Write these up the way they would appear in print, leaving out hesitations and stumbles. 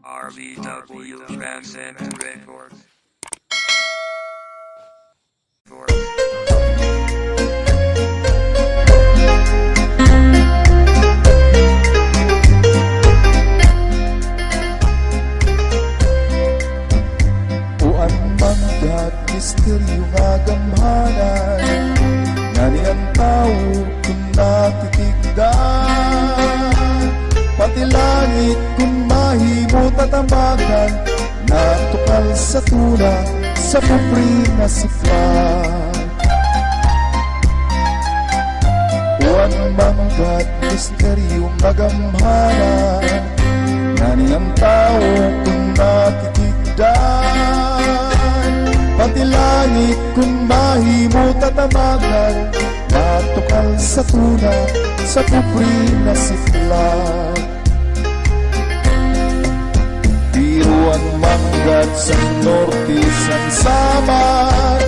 RVW Transcend Records. Uan manggat misteryo nga gamhanan, ngani ang tao kung natitigdan, pati langit kung mahimo tatamagan, natukal sa tula sa pupri na sifat. Uan manggat misteryo nga gamhanan, ngani ang tao kung natitigdan, pati langit kung mahimo tatamagan, natukal sa tuna sa pupri na siflat. Biro ang manggat sa norte san samar,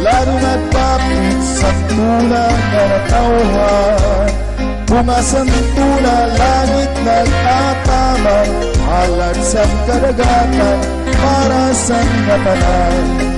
laro na tapit sa tuna nga natawhan, bungasan tuna langit nag-atamar, halad sa kadagatan para sa ngatanan.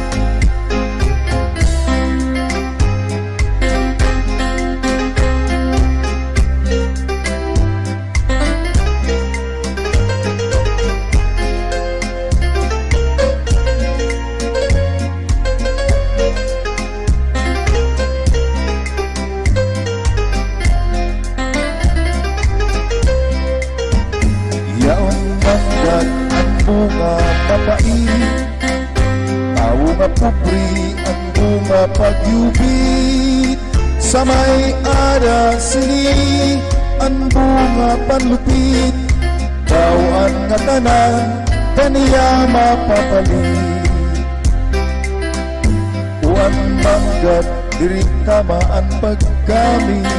Yaong manggat ang bunga mapait, tao nga pupri ang bunga pagyubit, sa may ara sini ang bunga panlupit, tawaan nga tanan kaniya mapapalit. Uan manggat diri tama ang paggamit,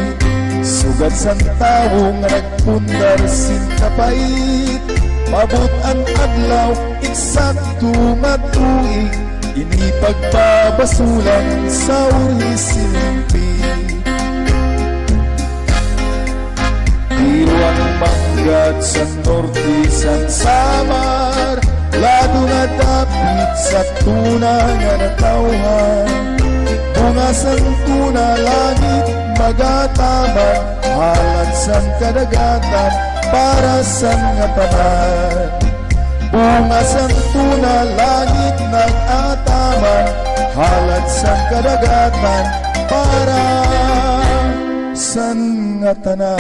sugad sang tao nga nagpundar sintapait, mabot ang adlaw eksakto nga tuig, ini pagpabasulan sa uri silpi. Biro ang manggat sa norte san samar, lado na dapit sa tuna nga natawhan, bungasan tuna langit magatamang, halad sang kadagatan para sa ngatanan. Bungasan tuna langit nag-atamang, halad sang kadagatan para sa ngatanan.